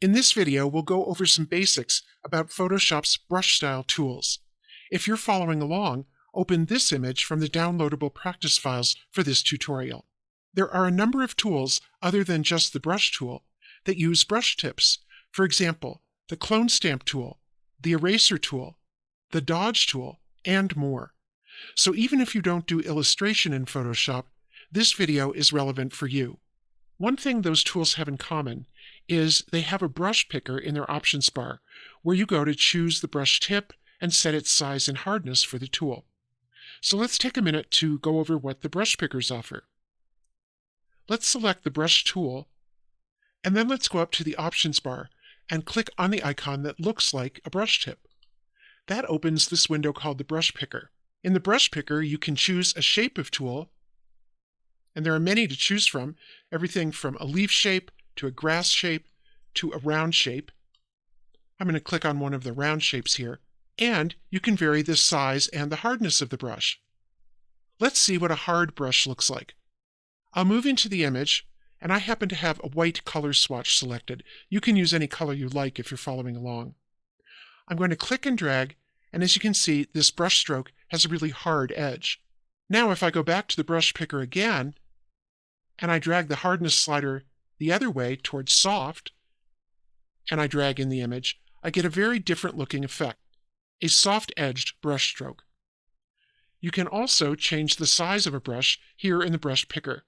In this video, we'll go over some basics about Photoshop's brush style tools. If you're following along, open this image from the downloadable practice files for this tutorial. There are a number of tools other than just the brush tool that use brush tips. For example, the clone stamp tool, the eraser tool, the dodge tool, and more. So even if you don't do illustration in Photoshop, this video is relevant for you. One thing those tools have in common is they have a brush picker in their options bar where you go to choose the brush tip and set its size and hardness for the tool. So let's take a minute to go over what the brush pickers offer. Let's select the brush tool, and then let's go up to the options bar and click on the icon that looks like a brush tip. That opens this window called the brush picker. In the brush picker, you can choose a shape of tool, and there are many to choose from, everything from a leaf shape to a grass shape to a round shape. I'm going to click on one of the round shapes here, and you can vary the size and the hardness of the brush. Let's see what a hard brush looks like. I'll move into the image, and I happen to have a white color swatch selected. You can use any color you like if you're following along. I'm going to click and drag, and as you can see, this brush stroke has a really hard edge. Now if I go back to the brush picker again, and I drag the hardness slider the other way towards soft, and I drag in the image, I get a very different looking effect, a soft-edged brush stroke. You can also change the size of a brush here in the brush picker.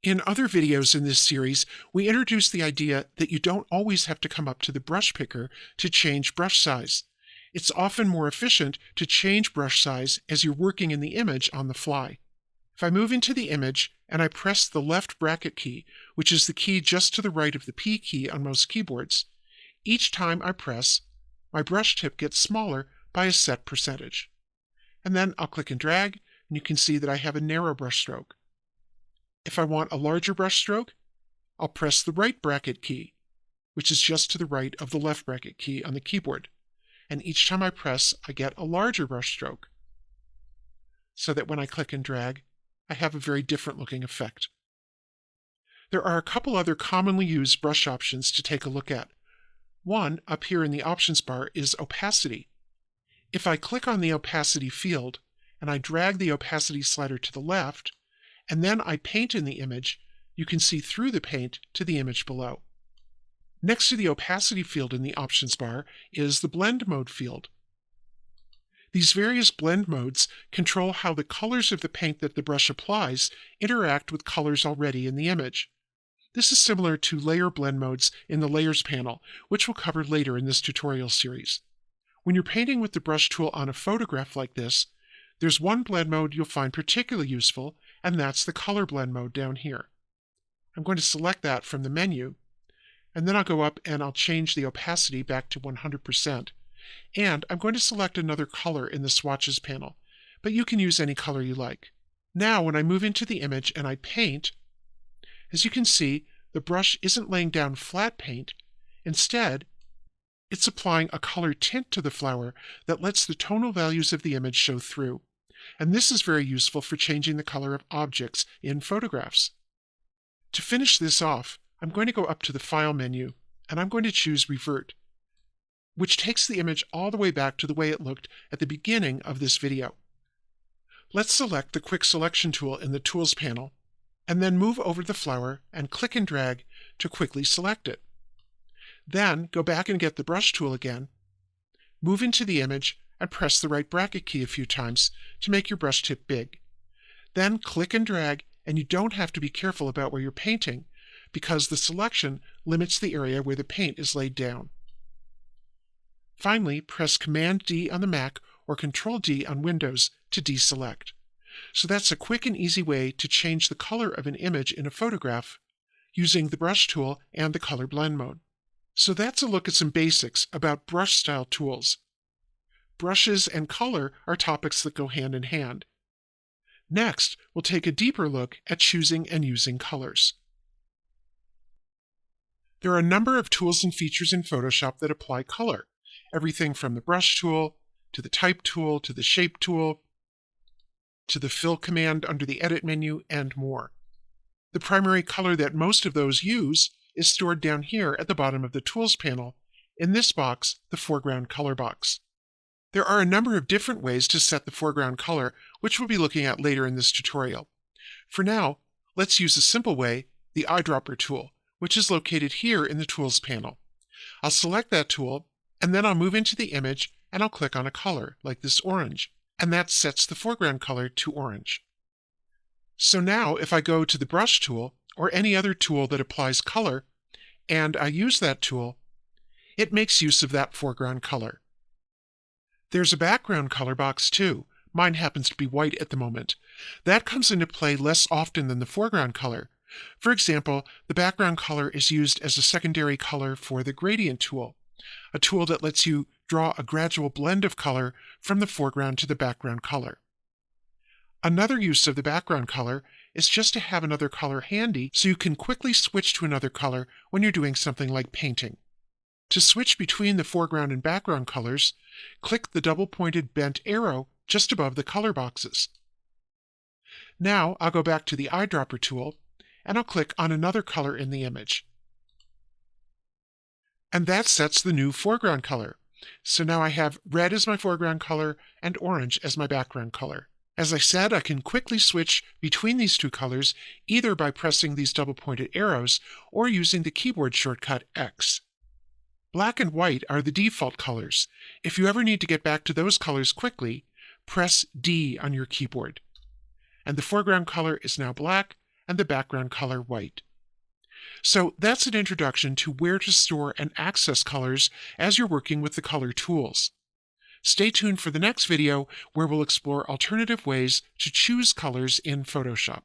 In other videos in this series, we introduced the idea that you don't always have to come up to the brush picker to change brush size. It's often more efficient to change brush size as you're working in the image on the fly. If I move into the image and I press the left bracket key, which is the key just to the right of the P key on most keyboards, each time I press, my brush tip gets smaller by a set percentage. And then I'll click and drag, and you can see that I have a narrow brush stroke. If I want a larger brush stroke, I'll press the right bracket key, which is just to the right of the left bracket key on the keyboard. And each time I press, I get a larger brush stroke, so that when I click and drag, I have a very different looking effect. There are a couple other commonly used brush options to take a look at. One, up here in the options bar, is opacity. If I click on the opacity field, and I drag the opacity slider to the left, and then I paint in the image, you can see through the paint to the image below. Next to the opacity field in the options bar is the blend mode field. These various blend modes control how the colors of the paint that the brush applies interact with colors already in the image. This is similar to layer blend modes in the Layers panel, which we'll cover later in this tutorial series. When you're painting with the brush tool on a photograph like this, there's one blend mode you'll find particularly useful, and that's the color blend mode down here. I'm going to select that from the menu, and then I'll go up and I'll change the opacity back to 100%. And I'm going to select another color in the swatches panel, but you can use any color you like. Now when I move into the image and I paint, as you can see, the brush isn't laying down flat paint. Instead, it's applying a color tint to the flower that lets the tonal values of the image show through. And this is very useful for changing the color of objects in photographs. To finish this off, I'm going to go up to the File menu, and I'm going to choose Revert, which takes the image all the way back to the way it looked at the beginning of this video. Let's select the Quick Selection tool in the Tools panel, and then move over the flower and click and drag to quickly select it. Then go back and get the brush tool again, move into the image, and press the right bracket key a few times to make your brush tip big. Then click and drag, and you don't have to be careful about where you're painting, because the selection limits the area where the paint is laid down. Finally, press Command-D on the Mac or Control-D on Windows to deselect. So that's a quick and easy way to change the color of an image in a photograph using the brush tool and the color blend mode. So that's a look at some basics about brush style tools. Brushes and color are topics that go hand in hand. Next, we'll take a deeper look at choosing and using colors. There are a number of tools and features in Photoshop that apply color. Everything from the brush tool, to the type tool, to the shape tool, to the fill command under the edit menu, and more. The primary color that most of those use is stored down here at the bottom of the Tools panel, in this box, the Foreground Color box. There are a number of different ways to set the foreground color, which we'll be looking at later in this tutorial. For now, let's use a simple way, the eyedropper tool, which is located here in the Tools panel. I'll select that tool, and then I'll move into the image and I'll click on a color, like this orange, and that sets the foreground color to orange. So now if I go to the brush tool, or any other tool that applies color, and I use that tool, it makes use of that foreground color. There's a background color box too. Mine happens to be white at the moment. That comes into play less often than the foreground color. For example, the background color is used as a secondary color for the gradient tool, a tool that lets you draw a gradual blend of color from the foreground to the background color. Another use of the background color is just to have another color handy so you can quickly switch to another color when you're doing something like painting. To switch between the foreground and background colors, click the double-pointed bent arrow just above the color boxes. Now I'll go back to the eyedropper tool, and I'll click on another color in the image. And that sets the new foreground color. So now I have red as my foreground color and orange as my background color. As I said, I can quickly switch between these two colors either by pressing these double-pointed arrows or using the keyboard shortcut X. Black and white are the default colors. If you ever need to get back to those colors quickly, press D on your keyboard. And the foreground color is now black and the background color white. So that's an introduction to where to store and access colors as you're working with the color tools. Stay tuned for the next video where we'll explore alternative ways to choose colors in Photoshop.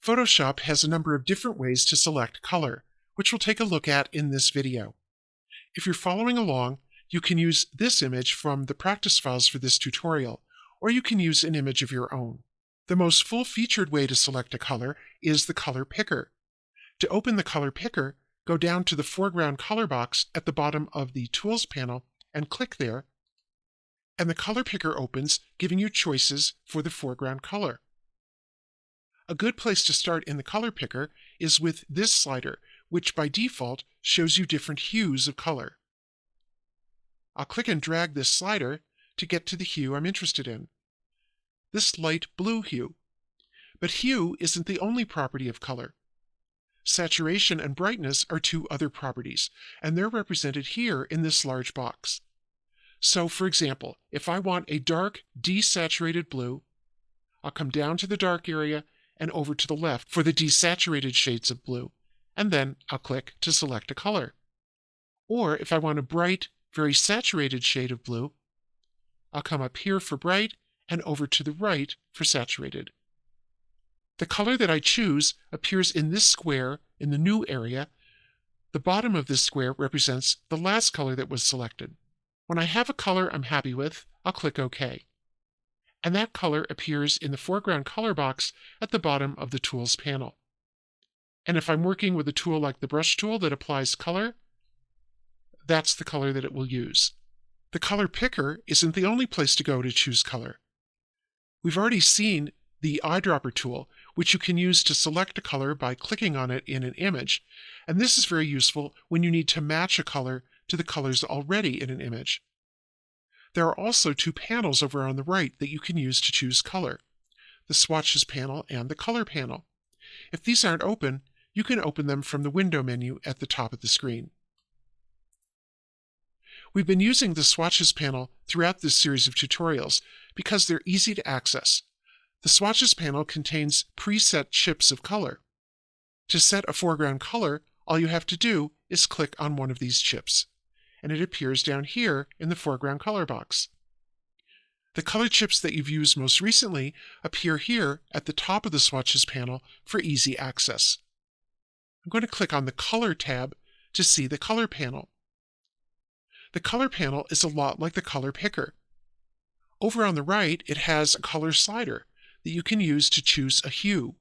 Photoshop has a number of different ways to select color, which we'll take a look at in this video. If you're following along, you can use this image from the practice files for this tutorial, or you can use an image of your own. The most full-featured way to select a color is the color picker. To open the color picker, go down to the foreground color box at the bottom of the Tools panel and click there, and the color picker opens, giving you choices for the foreground color. A good place to start in the color picker is with this slider, which by default shows you different hues of color. I'll click and drag this slider to get to the hue I'm interested in, this light blue hue. But hue isn't the only property of color. Saturation and brightness are two other properties, and they're represented here in this large box. So, for example, if I want a dark, desaturated blue, I'll come down to the dark area and over to the left for the desaturated shades of blue, and then I'll click to select a color. Or if I want a bright, very saturated shade of blue, I'll come up here for bright and over to the right for saturated. The color that I choose appears in this square in the new area. The bottom of this square represents the last color that was selected. When I have a color I'm happy with, I'll click OK. And that color appears in the foreground color box at the bottom of the Tools panel. And if I'm working with a tool like the brush tool that applies color, that's the color that it will use. The color picker isn't the only place to go to choose color. We've already seen the eyedropper tool, which you can use to select a color by clicking on it in an image, and this is very useful when you need to match a color to the colors already in an image. There are also two panels over on the right that you can use to choose color, the Swatches panel and the Color panel. If these aren't open, you can open them from the Window menu at the top of the screen. We've been using the Swatches panel throughout this series of tutorials because they're easy to access. The Swatches panel contains preset chips of color. To set a foreground color, all you have to do is click on one of these chips, and it appears down here in the foreground color box. The color chips that you've used most recently appear here at the top of the Swatches panel for easy access. I'm going to click on the Color tab to see the Color panel. The Color panel is a lot like the color picker. Over on the right, it has a color slider that you can use to choose a hue.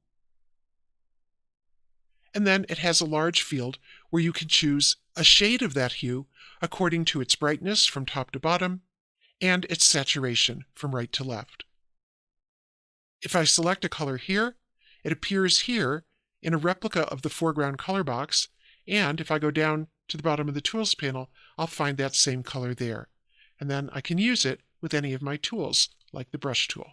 And then it has a large field where you can choose a shade of that hue according to its brightness from top to bottom and its saturation from right to left. If I select a color here, it appears here in a replica of the foreground color box, and if I go down to the bottom of the Tools panel, I'll find that same color there. And then I can use it with any of my tools, like the brush tool.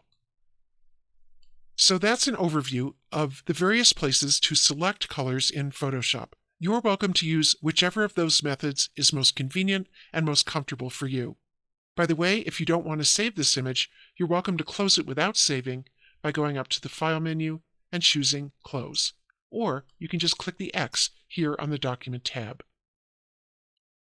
So that's an overview of the various places to select colors in Photoshop. You're welcome to use whichever of those methods is most convenient and most comfortable for you. By the way, if you don't want to save this image, you're welcome to close it without saving by going up to the File menu and choosing Close. Or you can just click the X here on the Document tab.